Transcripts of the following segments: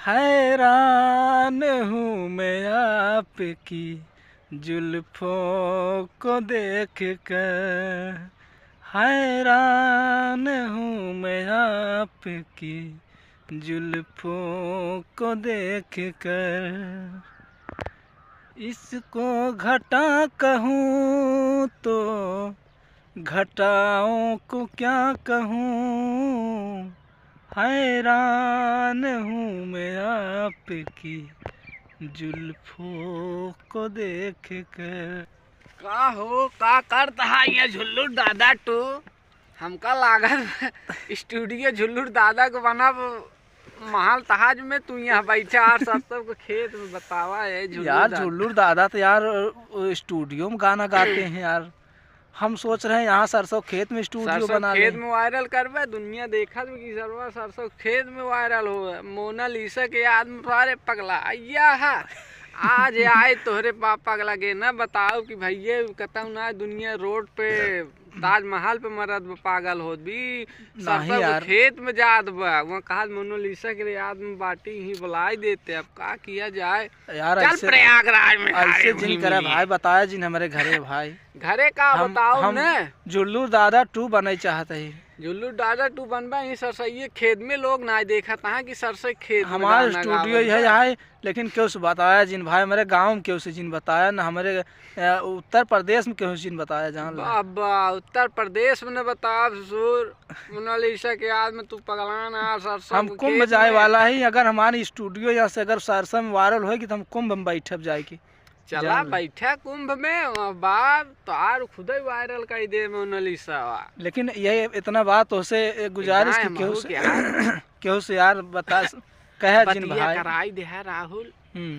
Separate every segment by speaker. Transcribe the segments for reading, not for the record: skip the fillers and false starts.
Speaker 1: हैरान हूँ मैं आपकी जुल्फों को देख कर, हैरान हूँ मैं आपकी जुल्फों को देख कर। इसको घटा कहूँ तो घटाओं को क्या कहूँ, हैरान हूँ मैं आपकी जुल्फों को देख कर।
Speaker 2: का हो का करता है ये झुल्लू दादा टू? हमका लागत स्टूडियो झुल्लू दादा को बना महल तहाज में तू यहाँ बैठा और सब को खेत में बतावा है
Speaker 1: यार झुल्लू दादा तो यार स्टूडियो में गाना गाते हैं यार। हम सोच रहे हैं यहाँ सरसों खेत में स्टूडियो बना
Speaker 2: खेत में वायरल करवे, दुनिया देखा कि सरवा सरसों खेत में वायरल हो। मोनालिसा के याद में सारे पगला अय्या है आज आए तोहरे पापा लगे ना बताओ कि भैया कहता हूँ ना दुनिया रोड पे ताजमहल पे मरद पागल हो भी सरसों खेत में जात बा वहाँ कहा मोनालिसा के याद में बाटी ही बुलाई देते। अब का किया जाए
Speaker 1: यार,
Speaker 2: चल प्रयागराज में
Speaker 1: ऐसे जिन करे भाई बताया जिन हमारे घरे भाई
Speaker 2: घरे का बताओ ना
Speaker 1: झुल्लू दादा 2 बने चाहते है।
Speaker 2: झुल्लू दादा 2 बनबा ही सरसैये खेत में लोग ना देखा था कि सरसों खेत
Speaker 1: हमारा स्टूडियो यही है। लेकिन क्यों से बताया जिन भाई हमारे गांव में क्यों से जिन बताया ना हमारे उत्तर प्रदेश में क्यों जिन बताया जान
Speaker 2: बाबा उत्तर प्रदेश में बताया सुर मोनालिसा के याद में तू पगलान आ सरसों
Speaker 1: हम कुंभ जाए वाला है। अगर हमारी स्टूडियो यहाँ से अगर सरसों में वायरल होगी तो हम कुंभ में बैठब जाएगी।
Speaker 2: चला बैठा कुंभ में बाप तो आर खुद ही वायरल कर दे मोनालिसा।
Speaker 1: लेकिन ये इतना बात उसे गुजारिश की क्यों से यार बता कहे जिन भाई
Speaker 2: कराई दे है राहुल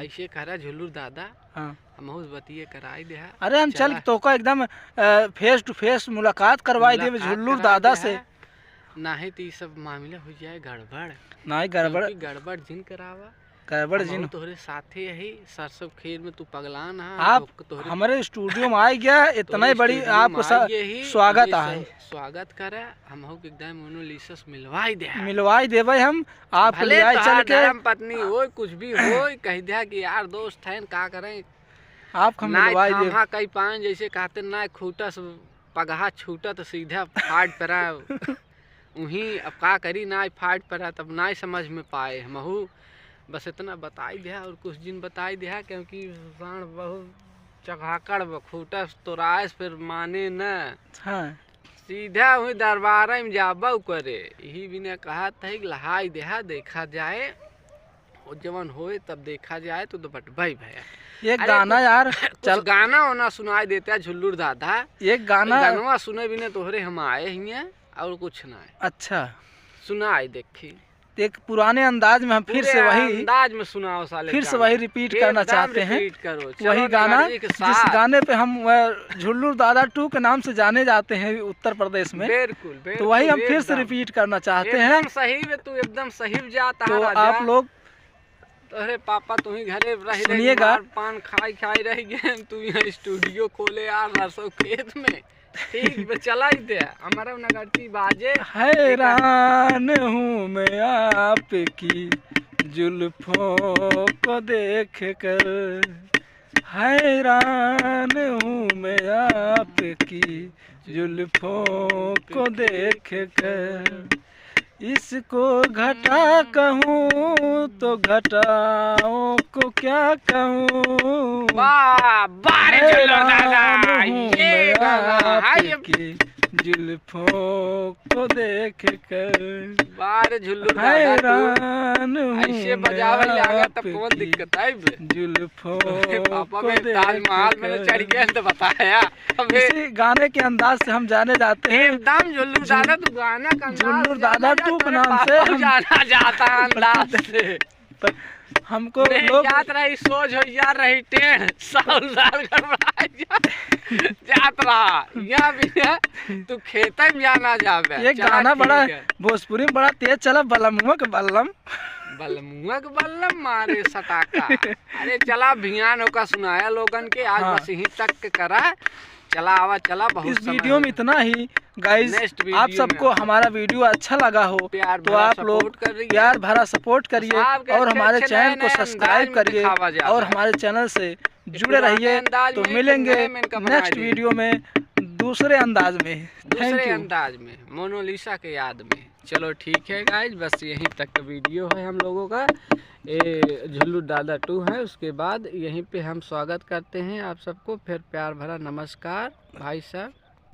Speaker 2: ऐसे करा झुल्लू दादा। हाँ हम बतिए कराई दे।
Speaker 1: अरे हम चल तो का एकदम फेस टू फेस मुलाकात करवाई दे झुल्लू दादा से।
Speaker 2: नहीं तो ये सब मामला हो जाए गड़बड़।
Speaker 1: नहीं
Speaker 2: गड़बड़ जिन करावा
Speaker 1: गड़बड़ जिन
Speaker 2: तोहरे साथे यही सरसों खेत में तू पगलान है।
Speaker 1: आप हमारे स्टूडियो में आ गया इतना ही बड़ी आपको स्वागत है।
Speaker 2: स्वागत करे हम हो एकदम मोनालिसा से
Speaker 1: मिलवाई दे भाई हम आप ले आए चल के
Speaker 2: पत्नी हो कुछ भी हो कह दिया कि यार दोस्त है का करें
Speaker 1: आप मिलवाई दे।
Speaker 2: हाँ कई पान जैसे कहते ना खूटा से पगहा छूटा तो सीधा फाट पड़ा वहीं अब का करी ना फाट पड़ा तब ना समझ में पाए हमहू बस इतना बताई दिया और कुछ दिन बताई दिया क्योंकि प्राण बहुत चकाकड़ खूटा तोराए फिर माने न। हाँ सीधा हुई दरबार में जाबा करे यही भी ने कहा था कि लहाई देहा देखा जाए और जवन होए तब देखा जाए तो बटभाई भैया
Speaker 1: ये गाना यार
Speaker 2: चल गाना होना सुनाई देता है झुल्लू दादा।
Speaker 1: ये गाना
Speaker 2: सुने भी ने तोहरे हम आए ही और कुछ ना।
Speaker 1: अच्छा
Speaker 2: सुनाई देखी
Speaker 1: एक पुराने अंदाज में हम फिर से वही
Speaker 2: अंदाज में सुनाओ साले
Speaker 1: फिर से वही रिपीट करना चाहते हैं। वही गाना जिस गाने पे हम झुल्लू दादा 2 के नाम से जाने जाते हैं उत्तर प्रदेश में।
Speaker 2: बिल्कुल
Speaker 1: तो वही हम फिर से रिपीट करना चाहते हैं।
Speaker 2: सही में तू एकदम सही जाता
Speaker 1: तो आप लोग
Speaker 2: अरे पापा तू ही घरे
Speaker 1: सुनिएगा
Speaker 2: पान खाई रह गए तू यहाँ स्टूडियो खोले यार सरसों खेत में ठीक चला ही दे हमारा नगरती बाजे।
Speaker 1: हैरान हूँ मैं आपकी जुल्फों को देख कर, हैरान हूँ मैं आपकी जुल्फों को देख कर। इसको घटा कहूँ तो घटाओं को क्या कहूँ, आपकी जुल्फों को देख कर
Speaker 2: बार झुल्लू
Speaker 1: हैरान हूँ
Speaker 2: ऐसे बजावे लगा तब कौन दिक्कत है
Speaker 1: जुल्फों
Speaker 2: को ताजमहल में चढ़ गए तो बताया।
Speaker 1: इसी गाने के अंदाज से हम जाने जाते हैं
Speaker 2: एकदम झुल्लू दादा तू गाना का
Speaker 1: झुल्लू दादा 2 के नाम से हम
Speaker 2: जाना जाता अंदाज से
Speaker 1: हमको लोग
Speaker 2: याद रही सोच हो यार रही टेढ़ साल गड़बड़ा जात रहा यहाँ भी है तू खेत में जाना जावे।
Speaker 1: ये गाना बड़ा भोजपुरी में बड़ा तेज चला बलमुआ के
Speaker 2: बल्लम मारे सटाका। अरे चला भियान होकर सुनाया लोगन के आज बस यहीं तक करा चला आवा चला बहुत
Speaker 1: इस वीडियो में इतना ही। गाइज आप सबको हमारा वीडियो अच्छा लगा हो तो आप लोग प्यार भरा सपोर्ट करिए और हमारे चैनल को सब्सक्राइब करिए और हमारे चैनल से जुड़े रहिए। तो मिलेंगे नेक्स्ट वीडियो में दूसरे अंदाज में
Speaker 2: मोनालिसा के याद में। चलो ठीक है गाइज, बस यहीं तक का वीडियो है हम लोगों का। ये झुल्लू दादा 2 है, उसके बाद यहीं पे हम स्वागत करते हैं आप सबको। फिर प्यार भरा नमस्कार भाई साहब।